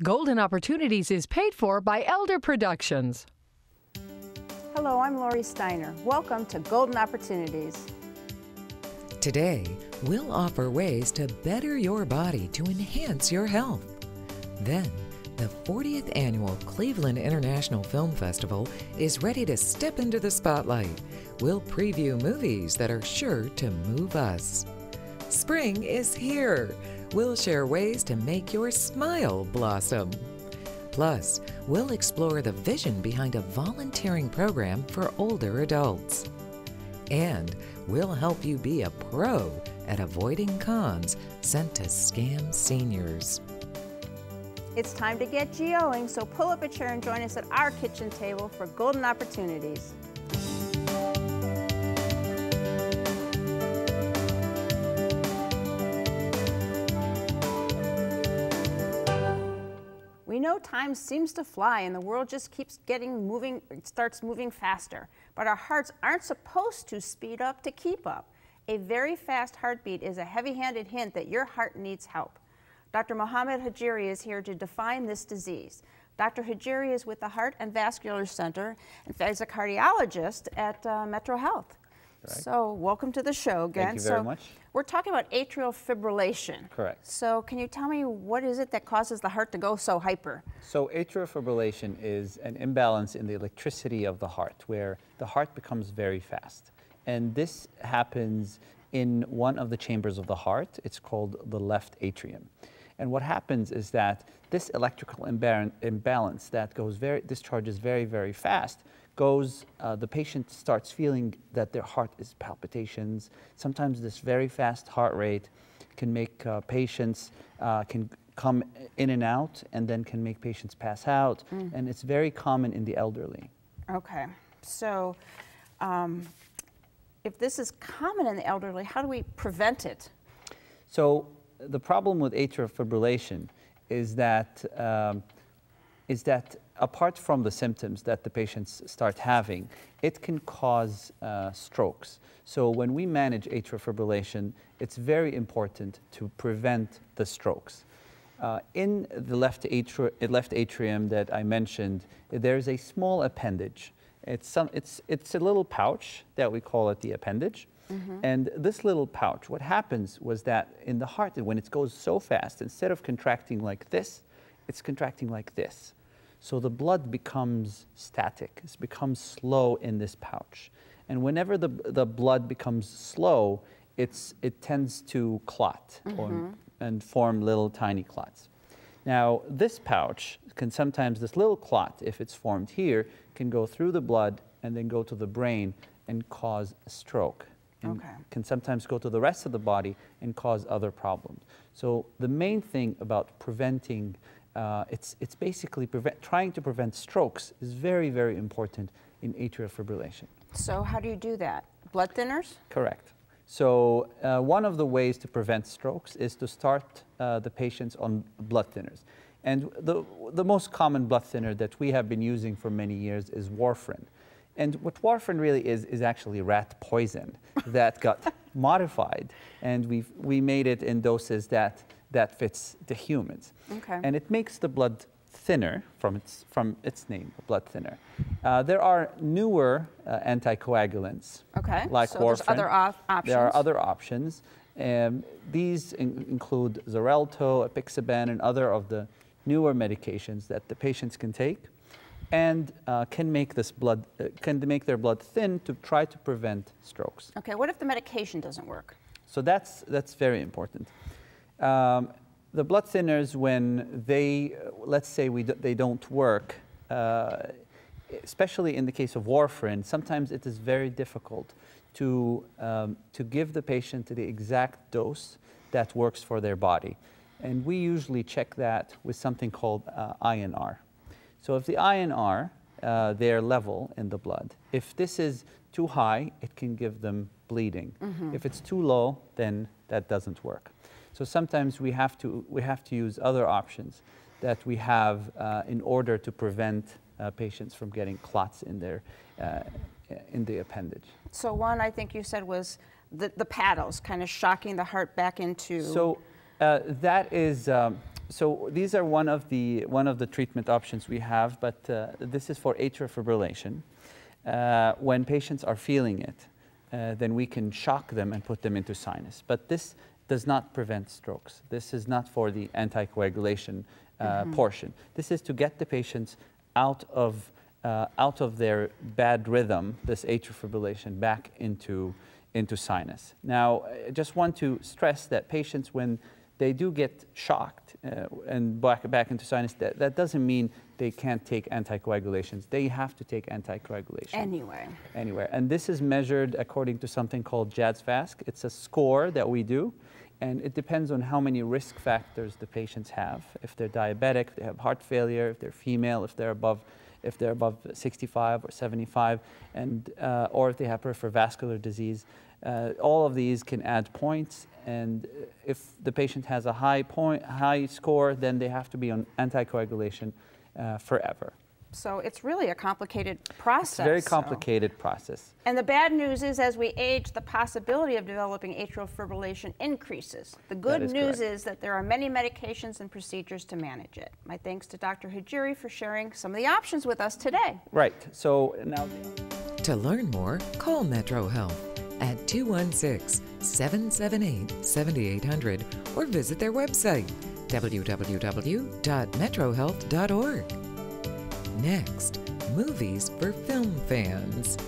Golden Opportunities is paid for by Elder Productions. Hello, I'm Lori Steiner. Welcome to Golden Opportunities. Today, we'll offer ways to better your body to enhance your health. Then, the 40th Annual Cleveland International Film Festival is ready to step into the spotlight. We'll preview movies that are sure to move us. Spring is here. We'll share ways to make your smile blossom. Plus, we'll explore the vision behind a volunteering program for older adults. And we'll help you be a pro at avoiding cons sent to scam seniors. It's time to get geoing, so pull up a chair and join us at our kitchen table for Golden Opportunities. We know time seems to fly and the world just keeps starts moving faster. But our hearts aren't supposed to speed up to keep up. A very fast heartbeat is a heavy-handed hint that your heart needs help. Dr. Mohammed Hajiri is here to define this disease. Dr. Hajiri is with the Heart and Vascular Center and is a cardiologist at Metro Health. Correct. So welcome to the show again. Thank you very much. We're talking about atrial fibrillation. Correct. So can you tell me what is it that causes the heart to go so hyper? So atrial fibrillation is an imbalance in the electricity of the heart where the heart becomes very fast. And this happens in one of the chambers of the heart. It's called the left atrium. And what happens is that this electrical imbalance that discharges very, very fast the patient starts feeling that their heart is palpitations. Sometimes this very fast heart rate can make patients can come in and out and then can make patients pass out. And it's very common in the elderly. Okay, so if this is common in the elderly, how do we prevent it? So the problem with atrial fibrillation is that apart from the symptoms that the patients start having, it can cause strokes. So when we manage atrial fibrillation, it's very important to prevent the strokes. In the left atrium that I mentioned, there's a small appendage. It's a little pouch that we call it the appendage. And this little pouch, what happens was that in the heart, when it goes so fast, instead of contracting like this, it's contracting like this. So the blood becomes static. It becomes slow in this pouch. And whenever the blood becomes slow, it tends to clot and form little tiny clots. Now, this pouch can sometimes, this little clot, if it's formed here, can go through the blood and then go to the brain and cause a stroke. And can sometimes go to the rest of the body and cause other problems. So the main thing about preventing it's basically trying to prevent strokes is very, very important in atrial fibrillation. So how do you do that? Blood thinners? Correct. So one of the ways to prevent strokes is to start the patients on blood thinners. And the most common blood thinner that we have been using for many years is warfarin. And what warfarin really is actually rat poison that got modified. And we made it in doses that fits the humans. And it makes the blood thinner from its name, a blood thinner. There are newer anticoagulants like warfarin. There's other options. There are other options. These include Xarelto, apixaban, and other of the newer medications that the patients can take and can make their blood thin to try to prevent strokes. Okay, what if the medication doesn't work? So that's very important. The blood thinners, when let's say they don't work, especially in the case of warfarin, sometimes it is very difficult to give the patient the exact dose that works for their body. And we usually check that with something called INR. So if the INR, their level in the blood, if this is too high, it can give them bleeding. If it's too low, then that doesn't work. So sometimes we have to use other options that we have in order to prevent patients from getting clots in the appendage. So one, I think you said, was the paddles, kind of shocking the heart back into... So that is So these are one of the treatment options we have, but this is for atrial fibrillation. When patients are feeling it, then we can shock them and put them into sinus. But this does not prevent strokes. This is not for the anticoagulation portion. This is to get the patients out of their bad rhythm, this atrial fibrillation, back into sinus. Now, I just want to stress that patients, when they do get shocked and back into sinus, that doesn't mean they can't take anticoagulations. They have to take anticoagulation. Anyway. And this is measured according to something called JADS-FASC. It's a score that we do, and it depends on how many risk factors the patients have. If they're diabetic, if they have heart failure, if they're female, if they're above 65 or 75, and or if they have peripheral vascular disease. All of these can add points, and if the patient has a high score, then they have to be on anticoagulation forever. So it's really a complicated process. It's a very complicated process. And the bad news is, as we age, the possibility of developing atrial fibrillation increases. The good news is that there are many medications and procedures to manage it. My thanks to Dr. Hajiri for sharing some of the options with us today. Right. So now, to learn more, call Metro Health at 216-778-7800 or visit their website, www.metrohealth.org. Next, movies for film fans.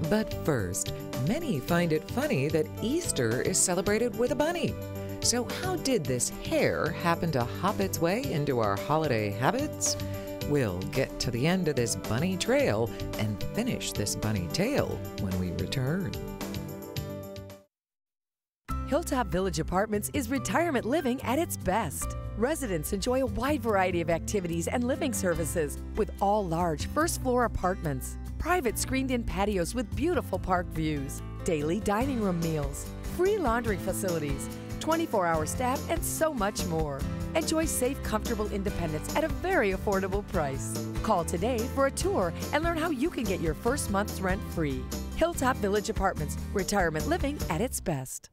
But first, many find it funny that Easter is celebrated with a bunny. So how did this hare happen to hop its way into our holiday habits? We'll get to the end of this bunny trail and finish this bunny tale when we return. Hilltop Village Apartments is retirement living at its best. Residents enjoy a wide variety of activities and living services with all large first-floor apartments, private screened-in patios with beautiful park views, daily dining room meals, free laundry facilities, 24-hour staff, and so much more. Enjoy safe, comfortable independence at a very affordable price. Call today for a tour and learn how you can get your first month's rent free. Hilltop Village Apartments, retirement living at its best.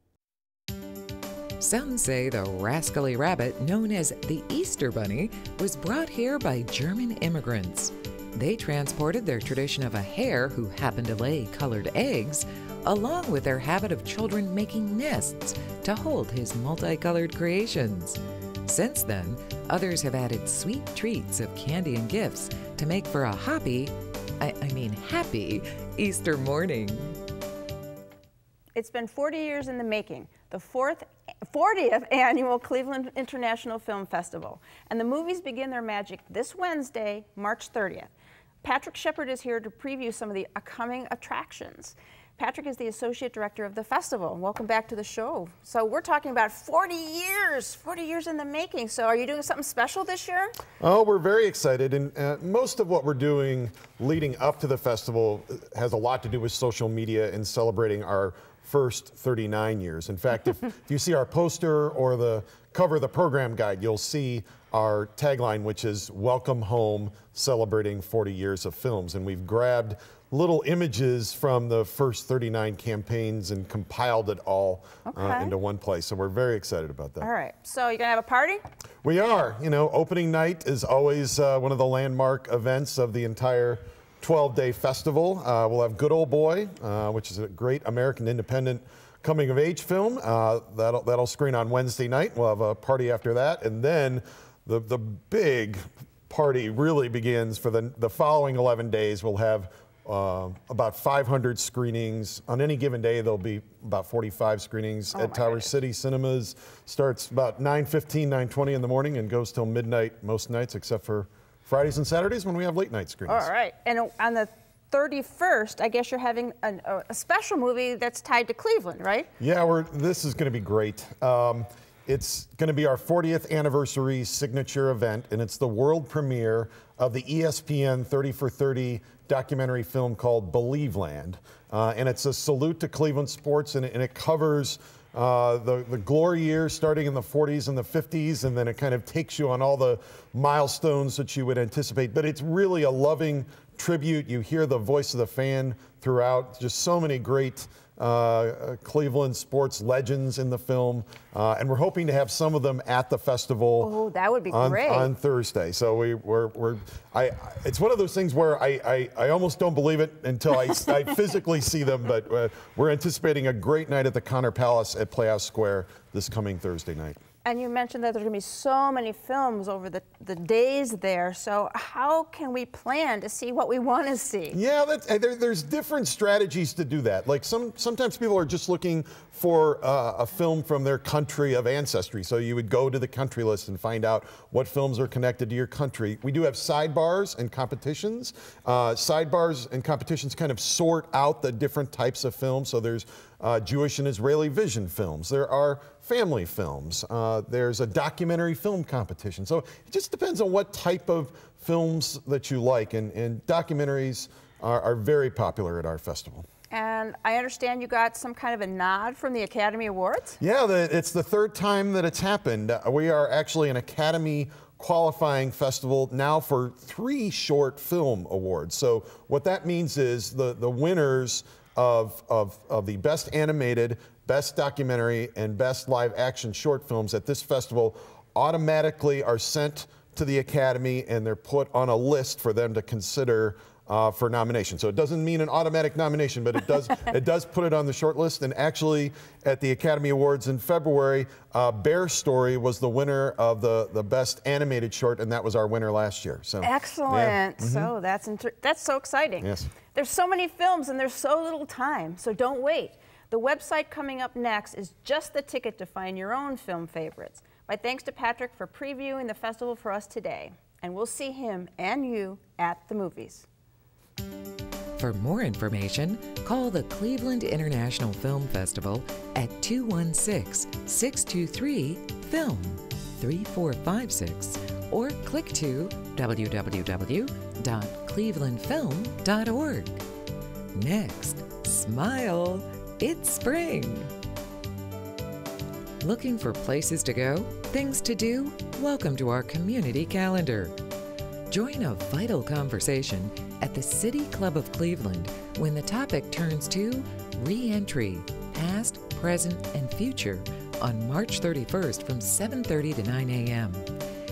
Some say the rascally rabbit known as the Easter Bunny was brought here by German immigrants. They transported their tradition of a hare who happened to lay colored eggs, along with their habit of children making nests to hold his multicolored creations. Since then, others have added sweet treats of candy and gifts to make for a happy Easter morning. It's been 40 years in the making, the 40th annual Cleveland International Film Festival. And the movies begin their magic this Wednesday, March 30th. Patrick Shepard is here to preview some of the upcoming attractions. Patrick is the Associate Director of the festival. Welcome back to the show. So we're talking about 40 years in the making. So are you doing something special this year? Oh, we're very excited. And most of what we're doing leading up to the festival has a lot to do with social media and celebrating our first 39 years. In fact, if you see our poster or the cover of the program guide, you'll see our tagline, which is "Welcome Home, Celebrating 40 Years of Films." And we've grabbed little images from the first 39 campaigns and compiled it all into one place. So we're very excited about that. All right. So you're going to have a party? We are. You know, opening night is always one of the landmark events of the entire 12-day festival. We'll have Good Old Boy, which is a great American independent coming-of-age film. That'll screen on Wednesday night. We'll have a party after that. And then the big party really begins for the following 11 days. We'll have about 500 screenings. On any given day, there'll be about 45 screenings at Tower City Cinemas. Starts about 9:15, 9:20 in the morning and goes till midnight most nights, except for Fridays and Saturdays when we have late night screenings. All right. And on the 31st, I guess you're having a special movie that's tied to Cleveland, right? Yeah, this is going to be great. It's going to be our 40th anniversary signature event, and it's the world premiere of the ESPN 30 for 30 documentary film called Believe Land. And it's a salute to Cleveland sports, and it covers the glory years starting in the 40s and the 50s, and then it kind of takes you on all the milestones that you would anticipate. But it's really a loving tribute. You hear the voice of the fan throughout. Just so many great Cleveland sports legends in the film, and we're hoping to have some of them at the festival. Oh, that would be great. On Thursday. So it's one of those things where I almost don't believe it until I physically see them, but we're anticipating a great night at the Connor Palace at Playhouse Square this coming Thursday night. And you mentioned that there's going to be so many films over the days there. So how can we plan to see what we want to see? Yeah, there's different strategies to do that. Like sometimes people are just looking for a film from their country of ancestry. So you would go to the country list and find out what films are connected to your country. We do have sidebars and competitions. Sidebars and competitions kind of sort out the different types of films. So there's Jewish and Israeli vision films. There are family films. There's a documentary film competition. So it just depends on what type of films that you like. And documentaries are very popular at our festival. And I understand you got some kind of a nod from the Academy Awards? Yeah, it's the third time that it's happened. We are actually an Academy qualifying festival now for 3 short film awards. So what that means is the winners of the Best Animated, Best Documentary, and Best Live Action Short Films at this festival automatically are sent to the Academy, and they're put on a list for them to consider for nomination. So it doesn't mean an automatic nomination, but it does put it on the short list. And actually, at the Academy Awards in February, Bear Story was the winner of the Best Animated Short, and that was our winner last year. So excellent. Yeah. So that's so exciting. Yes. There's so many films and there's so little time, so don't wait. The website coming up next is just the ticket to find your own film favorites. My thanks to Patrick for previewing the festival for us today. And we'll see him and you at the movies. For more information, call the Cleveland International Film Festival at 216-623-FILM 3456 or click to www.clevelandfilm.org. Next, smile, it's spring. Looking for places to go, things to do? Welcome to our community calendar. Join a vital conversation at the City Club of Cleveland when the topic turns to re-entry, past, present, and future on March 31st from 7:30 to 9 a.m.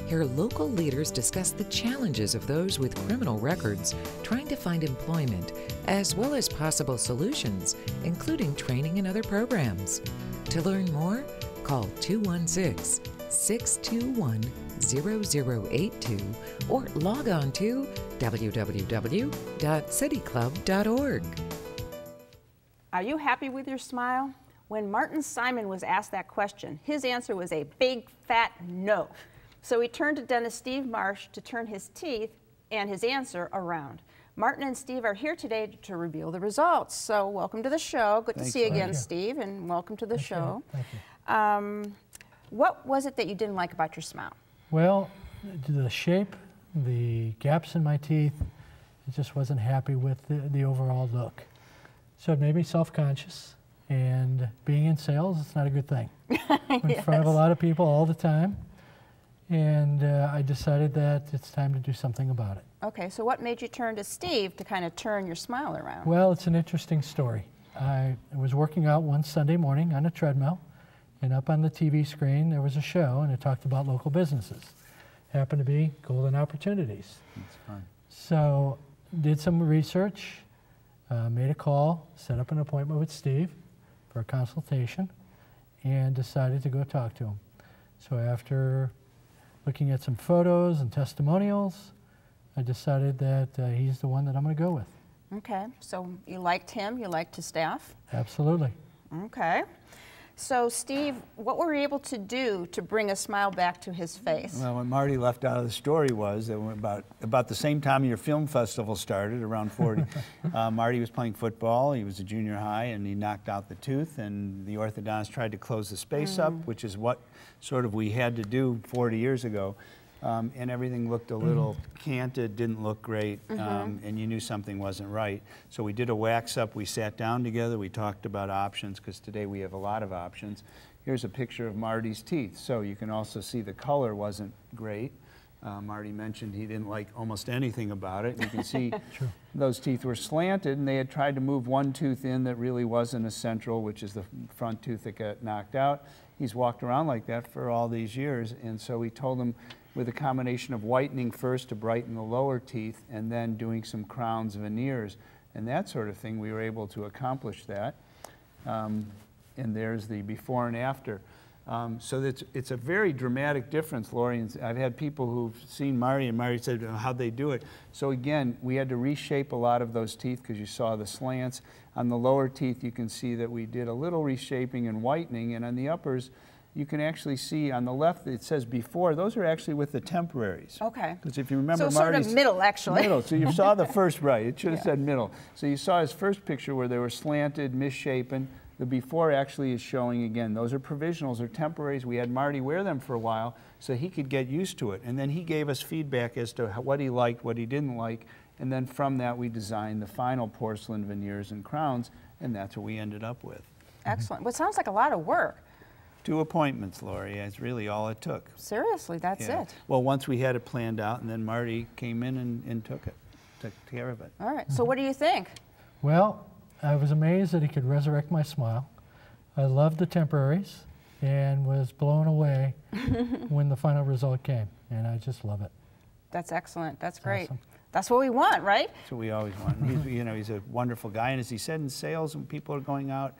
Hear local leaders discuss the challenges of those with criminal records trying to find employment, as well as possible solutions, including training and other programs. To learn more, call 216-621-0082 or log on to www.cityclub.org. Are you happy with your smile? When Martin Simon was asked that question, his answer was a big fat no. So he turned to dentist Steve Marsh to turn his teeth and his answer around. Martin and Steve are here today to reveal the results. So welcome to the show. Good to see you again, Steve, and welcome to the show. Thank you. What was it that you didn't like about your smile? Well, the shape, the gaps in my teeth, I just wasn't happy with the overall look. So it made me self-conscious, and being in sales, it's not a good thing. I'm in front of a lot of people all the time, and I decided that it's time to do something about it. Okay, so what made you turn to Steve to kind of turn your smile around? Well, it's an interesting story. I was working out one Sunday morning on a treadmill, and up on the TV screen there was a show, and it talked about local businesses. Happened to be Golden Opportunities. That's fine. So did some research, made a call, set up an appointment with Steve for a consultation, and decided to go talk to him. So after looking at some photos and testimonials, I decided that he's the one that I'm going to go with. Okay, so you liked him, you liked his staff? Absolutely. Okay. So Steve, what were you able to do to bring a smile back to his face? Well, what Marty left out of the story was that about the same time your film festival started, around 40, Marty was playing football. He was a junior high, and he knocked out the tooth, and the orthodontist tried to close the space up, which is what sort of we had to do 40 years ago. And everything looked a little canted, didn't look great, and you knew something wasn't right. So we did a wax up, we sat down together, we talked about options, because today we have a lot of options. Here's a picture of Marty's teeth. So you can also see the color wasn't great. Marty mentioned he didn't like almost anything about it. You can see those teeth were slanted, and they had tried to move one tooth in that really wasn't a central, which is the front tooth that got knocked out. He's walked around like that for all these years, and so we told him with a combination of whitening first to brighten the lower teeth and then doing some crowns, veneers, and that sort of thing, we were able to accomplish that. And there's the before and after. So it's a very dramatic difference, Lori. And I've had people who've seen Marty, and Marty said, how'd they do it? So again, we had to reshape a lot of those teeth because you saw the slants. On the lower teeth, you can see that we did a little reshaping and whitening, and on the uppers, you can actually see on the left, it says before, those are actually with the temporaries. Okay. Because if you remember so Marty's... sort of middle, actually. Middle, so you saw the first, right, it should have said middle. So you saw his first picture where they were slanted, misshapen. The before actually is showing again. Those are provisionals, they're temporaries. We had Marty wear them for a while so he could get used to it. And then he gave us feedback as to what he liked, what he didn't like. And then from that, we designed the final porcelain veneers and crowns, and that's what we ended up with. Excellent. Well, it sounds like a lot of work. 2 appointments, Lori. That's really all it took. Seriously, that's it. Well, once we had it planned out, and then Marty came in and took care of it. All right. So what do you think? Well, I was amazed that he could resurrect my smile. I loved the temporaries and was blown away when the final result came, and I just love it. That's excellent. That's great. Awesome. That's what we want, right? That's what we always want. He's, you know, he's a wonderful guy, and as he said, in sales, when people are going out,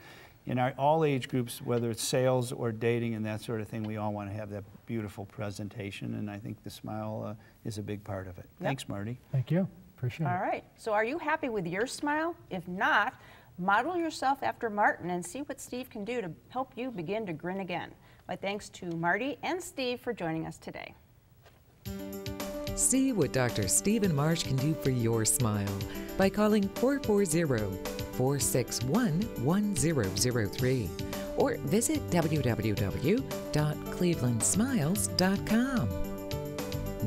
in all age groups, whether it's sales or dating and that sort of thing, we all want to have that beautiful presentation, and I think the smile is a big part of it. Yep. Thanks, Marty. Thank you. Appreciate it. All right. So are you happy with your smile? If not, model yourself after Martin and see what Steve can do to help you begin to grin again. My thanks to Marty and Steve for joining us today. See what Dr. Stephen Marsh can do for your smile by calling 440-461-1003 or visit www.clevelandsmiles.com.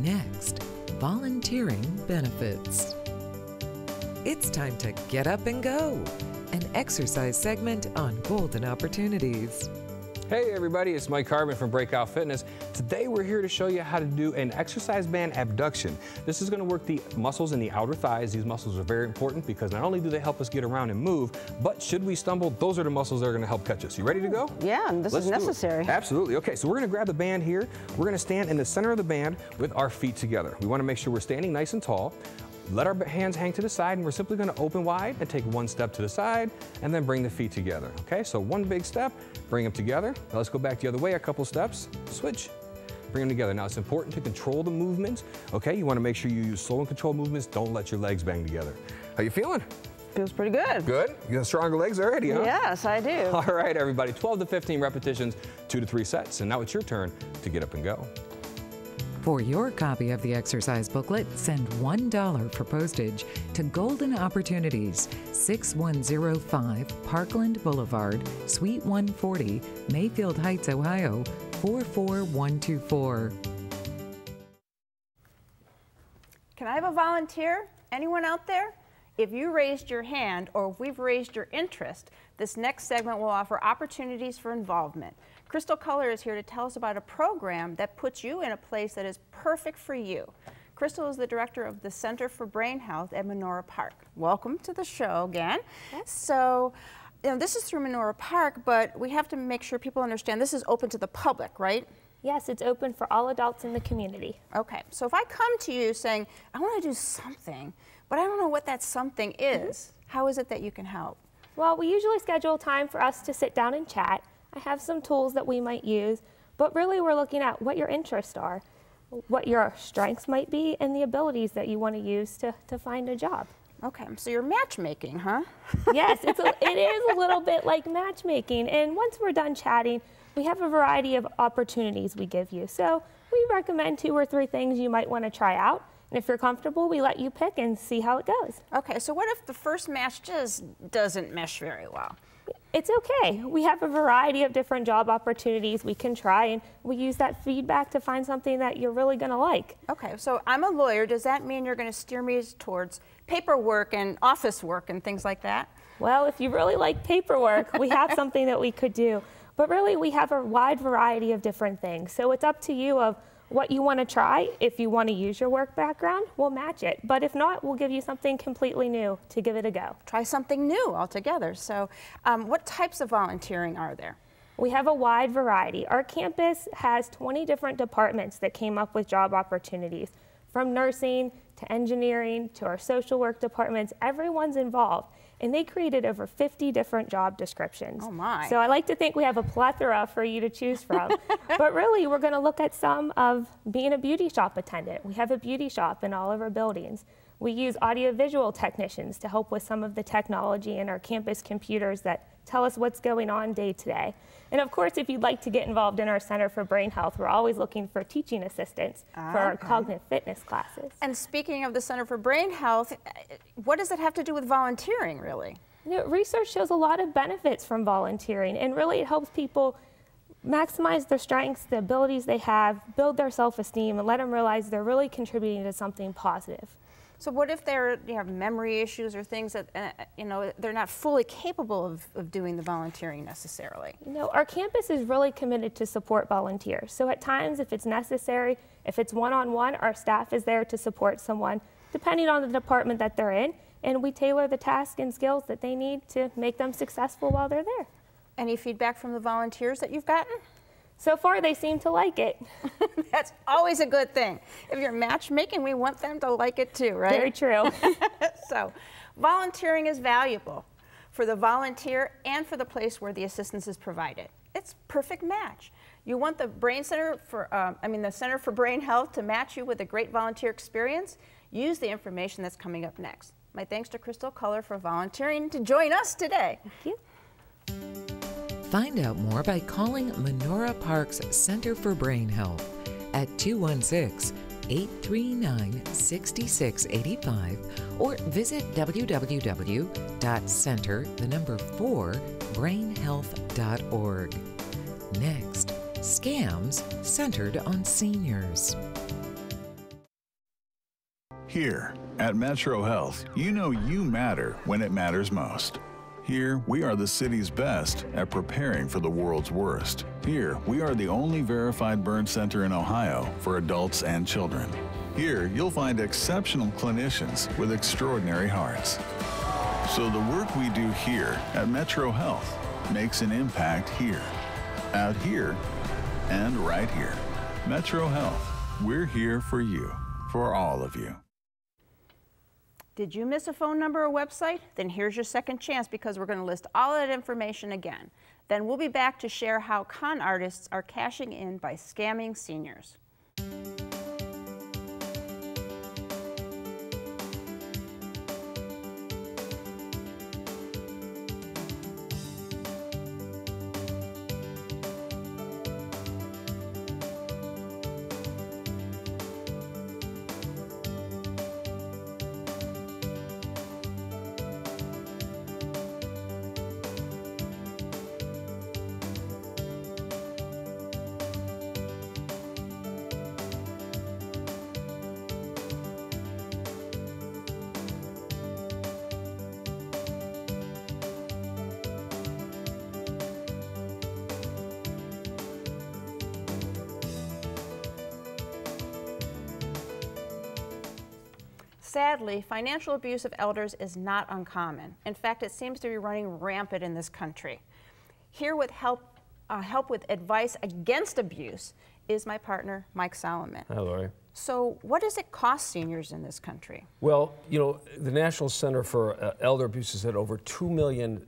Next, volunteering benefits. It's time to get up and go, an exercise segment on golden opportunities. Hey everybody, it's Mike Carbon from Breakout Fitness. Today we're here to show you how to do an exercise band abduction. This is going to work the muscles in the outer thighs. These muscles are very important because not only do they help us get around and move, but should we stumble, those are the muscles that are going to help catch us. You ready to go? Yeah, and this is necessary. Absolutely. Okay, so we're going to grab the band here. We're going to stand in the center of the band with our feet together. We want to make sure we're standing nice and tall. Let our hands hang to the side, and we're simply going to open wide and take one step to the side and then bring the feet together. Okay, so one big step, bring them together. Now let's go back the other way a couple steps, switch, bring them together. Now it's important to control the movement. Okay, you want to make sure you use slow and controlled movements. Don't let your legs bang together. How you feeling? Feels pretty good. Good? You got stronger legs already, huh? Yes, I do. All right, everybody, 12 to 15 repetitions, 2 to 3 sets, and now it's your turn to get up and go. For your copy of the exercise booklet, send $1 for postage to Golden Opportunities, 6105 Parkland Boulevard, Suite 140, Mayfield Heights, Ohio, 44124. Can I have a volunteer? Anyone out there? If you raised your hand or if we've raised your interest, this next segment will offer opportunities for involvement. Crystal Culler is here to tell us about a program that puts you in a place that is perfect for you. Crystal is the director of the Center for Brain Health at Menora Park. Welcome to the show again. Yes. So, you know, this is through Menora Park, but we have to make sure people understand this is open to the public, right? Yes, it's open for all adults in the community. Okay, so if I come to you saying, I want to do something, but I don't know what that something is, how is it that you can help? Well, we usually schedule time for us to sit down and chat. I have some tools that we might use, but really we're looking at what your interests are, what your strengths might be, and the abilities that you want to use to find a job. Okay, so you're matchmaking, huh? Yes, it is a little bit like matchmaking, and once we're done chatting, we have a variety of opportunities we give you. So we recommend 2 or 3 things you might want to try out. And if you're comfortable, we let you pick and see how it goes. Okay, so what if the first match just doesn't mesh very well? It's okay. We have a variety of different job opportunities we can try, and we use that feedback to find something that you're really going to like. Okay, so I'm a lawyer. Does that mean you're going to steer me towards paperwork and office work and things like that? Well, if you really like paperwork, we have something that we could do. But really, we have a wide variety of different things. So it's up to you of what you want to try. If you want to use your work background, we'll match it. But if not, we'll give you something completely new to give it a go. Try something new altogether. So what types of volunteering are there? We have a wide variety. Our campus has 20 different departments that came up with job opportunities. From nursing to engineering to our social work departments, everyone's involved. And they created over 50 different job descriptions. Oh my. So I like to think we have a plethora for you to choose from. But really, we're going to look at some of being a beauty shop attendant. We have a beauty shop in all of our buildings. We use audiovisual technicians to help with some of the technology in our campus computers that tell us what's going on day to day. And of course, if you'd like to get involved in our Center for Brain Health, we're always looking for teaching assistants for our cognitive fitness classes. And speaking of the Center for Brain Health, what does it have to do with volunteering, really? You know, research shows a lot of benefits from volunteering, and really it helps people maximize their strengths, the abilities they have, build their self-esteem, and let them realize they're really contributing to something positive. So what if they have memory issues or things that, they're not fully capable of doing the volunteering necessarily? You know, our campus is really committed to support volunteers. So at times, if it's necessary, if it's one-on-one, our staff is there to support someone, depending on the department that they're in, and we tailor the tasks and skills that they need to make them successful while they're there. Any feedback from the volunteers that you've gotten? So far, they seem to like it. That's always a good thing. If you're matchmaking, we want them to like it too, right? Very true. So, volunteering is valuable for the volunteer and for the place where the assistance is provided. It's a perfect match. You want the Center for Brain Health to match you with a great volunteer experience? Use the information that's coming up next. My thanks to Crystal Culler for volunteering to join us today. Thank you. Find out more by calling Menora Park's Center for Brain Health at 216-839-6685 or visit www.center4brainhealth.org. Next, scams centered on seniors. Here at Metro Health, you know you matter when it matters most. Here, we are the city's best at preparing for the world's worst. Here, we are the only verified burn center in Ohio for adults and children. Here, you'll find exceptional clinicians with extraordinary hearts. So the work we do here at Metro Health makes an impact here, out here, and right here. Metro Health, we're here for you, for all of you. Did you miss a phone number or website? Then here's your second chance, because we're going to list all that information again. Then we'll be back to share how con artists are cashing in by scamming seniors. Sadly, financial abuse of elders is not uncommon. In fact, it seems to be running rampant in this country. Here with help with advice against abuse is my partner, Mike Solomon. Hi, Lori. So what does it cost seniors in this country? Well, you know, the National Center for Elder Abuse said over 2 million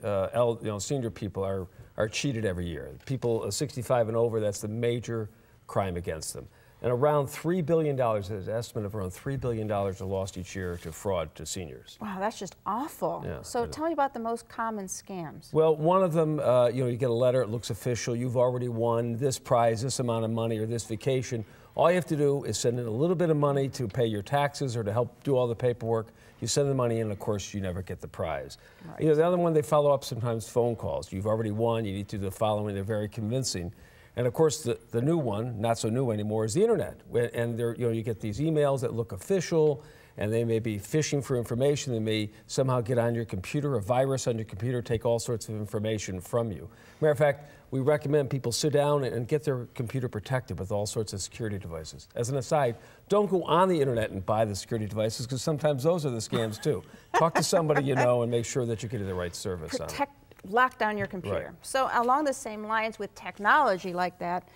senior people are cheated every year. People 65 and over, that's the major crime against them. And around $3 billion, there's an estimate of around $3 billion are lost each year to fraud to seniors. Wow, that's just awful. Yeah, so tell me about the most common scams. Well, one of them, you get a letter, it looks official, you've already won this prize, this amount of money, or this vacation. All you have to do is send in a little bit of money to pay your taxes or to help do all the paperwork. You send the money in, and of course, you never get the prize. Right. The other one, they follow up sometimes phone calls. You've already won, you need to do the following, they're very convincing. And of course, the new one, not so new anymore, is the internet. And there, you get these emails that look official, and they may be phishing for information. They may somehow get on your computer, a virus on your computer, take all sorts of information from you. Matter of fact, we recommend people sit down and get their computer protected with all sorts of security devices. As an aside, don't go on the internet and buy the security devices, because sometimes those are the scams too. Talk to somebody you know and make sure that you're getting the right service on it. Lock down your computer. Right. So along the same lines with technology like that,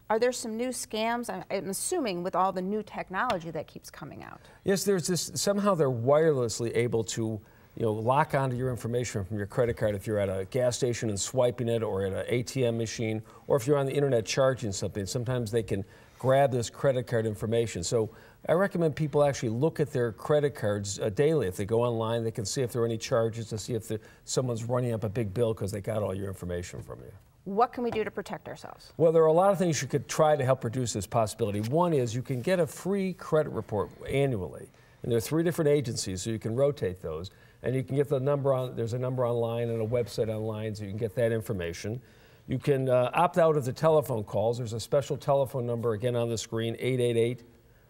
are there some new scams? I'm assuming with all the new technology that keeps coming out. Yes, there's this, somehow they're wirelessly able to lock onto your information from your credit card if you're at a gas station and swiping it, or at an ATM machine, or if you're on the internet charging something. Sometimes they can grab this credit card information. So I recommend people actually look at their credit cards daily. If they go online, they can see if there are any charges, to see if someone's running up a big bill because they got all your information from you. What can we do to protect ourselves? Well, there are a lot of things you could try to help reduce this possibility. One is you can get a free credit report annually. And there are 3 different agencies, so you can rotate those. And you can get the number on, there's a number online and a website online, so you can get that information. You can opt out of the telephone calls. There's a special telephone number, again, on the screen,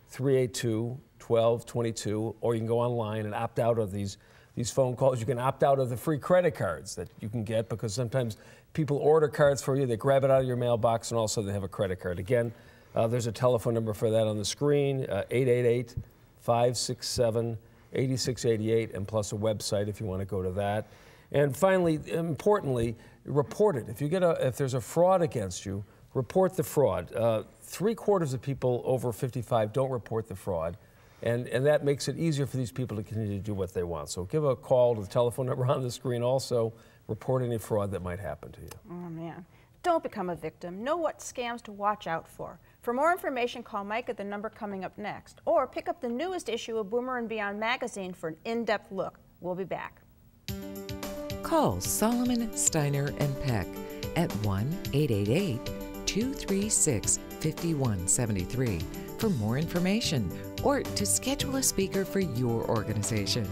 888-382-1222, or you can go online and opt out of these phone calls. You can opt out of the free credit cards that you can get, because sometimes people order cards for you, they grab it out of your mailbox, and also they have a credit card. Again, there's a telephone number for that on the screen, 888-567-8688, and plus a website if you want to go to that. And finally, importantly, report it. If there's a fraud against you, report the fraud. 3/4 of people over 55 don't report the fraud, and that makes it easier for these people to continue to do what they want. So give a call to the telephone number on the screen. Also, report any fraud that might happen to you. Oh, man. Don't become a victim. Know what scams to watch out for. For more information, call Mike at the number coming up next, or pick up the newest issue of Boomer and Beyond magazine for an in-depth look. We'll be back. Call Solomon, Steiner, and Peck at 1-888-236-5173 for more information, or to schedule a speaker for your organization.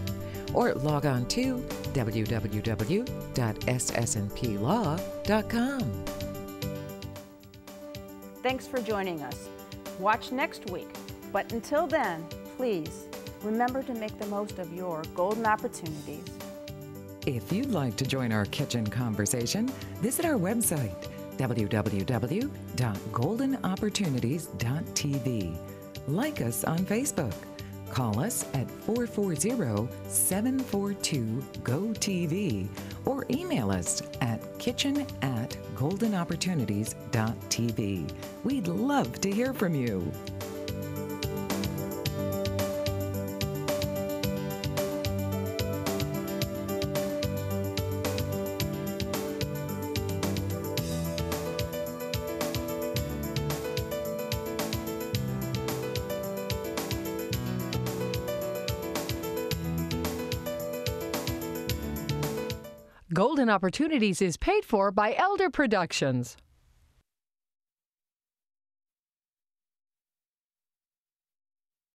Or log on to www.ssnplaw.com. Thanks for joining us. Watch next week. But until then, please remember to make the most of your golden opportunities. If you'd like to join our kitchen conversation, visit our website, www.goldenopportunities.tv. Like us on Facebook. Call us at 440-742-GO-TV, or email us at kitchen@goldenopportunities.tv. We'd love to hear from you. Golden Opportunities is paid for by Elder Productions.